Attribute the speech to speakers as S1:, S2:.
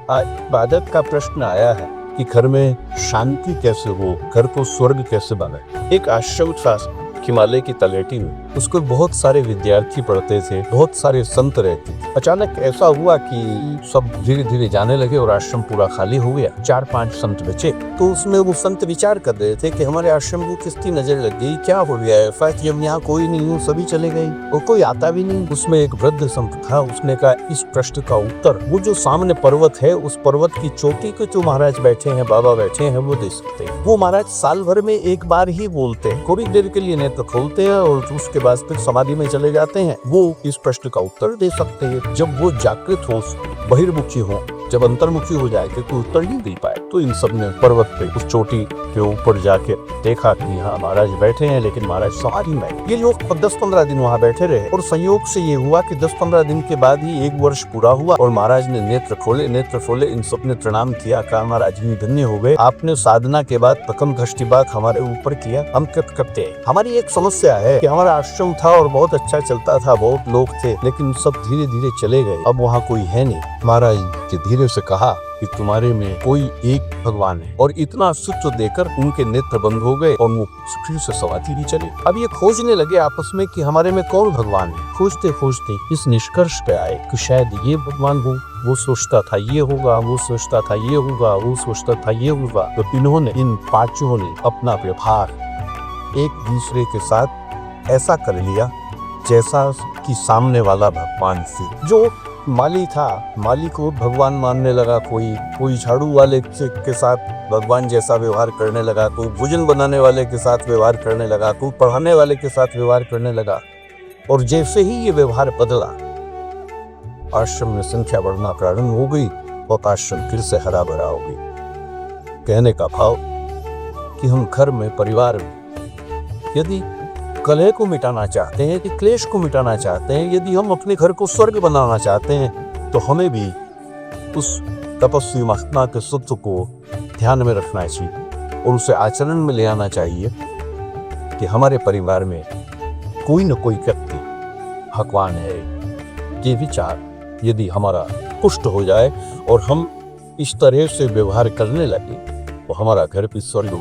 S1: इबादत का प्रश्न आया है कि घर में शांति कैसे हो, घर को स्वर्ग कैसे बने। एक आश्रम था हिमालय की तलेटी में, उसको बहुत सारे विद्यार्थी पढ़ते थे, बहुत सारे संत रहते थे। अचानक ऐसा हुआ कि सब धीरे धीरे जाने लगे और आश्रम पूरा खाली हो गया। 4-5 संत बचे। तो उसमें वो संत विचार कर रहे थे कि हमारे आश्रम को किसकी नजर लग गई, क्या हो गया ऐसा कि हम यहाँ कोई नहीं हूँ, सभी चले गए और कोई आता भी नहीं। उसमें एक वृद्ध संत था, उसने कहा इस प्रश्न का उत्तर वो जो सामने पर्वत है, उस पर्वत की चोटी पे जो महाराज बैठे हैं, बाबा बैठे हैं, वो दे सकते हैं। वो महाराज साल भर में एक बार ही बोलते हैं, थोड़ी देर के लिए तो खोलते हैं और उसके बाद फिर समाधि में चले जाते हैं। वो इस प्रश्न का उत्तर दे सकते हैं। जब वो जागृत हो, बहिर्मुखी हो, जब अंतर्मुखी हो जाए तो उत्तर नहीं दे पाए। तो इन सब ने पर्वत पे उस चोटी के ऊपर जाके देखा कि हाँ महाराज बैठे हैं, लेकिन महाराज समाधि में। ये लोग 10-15 दिन वहाँ बैठे रहे और संयोग से ये हुआ कि 10-15 दिन के बाद ही 1 वर्ष पूरा हुआ और महाराज ने नेत्र खोले। इन सब ने प्रणाम किया, कहा महाराज जी धन्य हो गए, आपने साधना के बाद प्रथम दृष्टिपात हमारे ऊपर किया। हम करते हैं। हमारी एक समस्या है कि हमारा आश्रम था और बहुत अच्छा चलता था, बहुत लोग थे, लेकिन सब धीरे धीरे चले गए। अब वहाँ कोई है नहीं। महाराज जी धीरे से कहा कि तुम्हारे में कोई एक भगवान है, और इतना सूत्र देकर उनके नेत्र बंद हो गए और वो फिर से समाधि भी चले। अब ये खोजने लगे आपस में कि हमारे में कौन भगवान है। खोजते खोजते इस निष्कर्ष पे आए कि शायद ये भगवान हो। वो सोचता था ये होगा, वो सोचता था ये होगा, वो सोचता था ये होगा। तो इन पांचों ने अपना व्यवहार एक दूसरे के साथ ऐसा कर लिया जैसा कि सामने वाला भगवान से। जो माली था, माली को भगवान मानने लगा, कोई झाड़ू वाले के साथ भगवान जैसा व्यवहार करने लगा, कोई भोजन बनाने वाले के साथ व्यवहार करने लगा, कोई पढ़ाने वाले के साथ व्यवहार करने लगा। और जैसे ही ये व्यवहार बदला, आश्रम में संख्या बढ़ना प्रारंभ हो गई और आश्रम फिर से हरा भरा हो गई। कहने का भाव कि हम घर में, परिवार में यदि कलह को मिटाना चाहते हैं, कि क्लेश को मिटाना चाहते हैं, यदि हम अपने घर को स्वर्ग बनाना चाहते हैं, तो हमें भी उस तपस्वी महात्मा के सूत्र को ध्यान में रखना चाहिए और उसे आचरण में ले आना चाहिए कि हमारे परिवार में कोई न कोई व्यक्ति भगवान है। ये विचार यदि हमारा पुष्ट हो जाए और हम इस तरह से व्यवहार करने लगे, तो हमारा घर भी स्वर्ग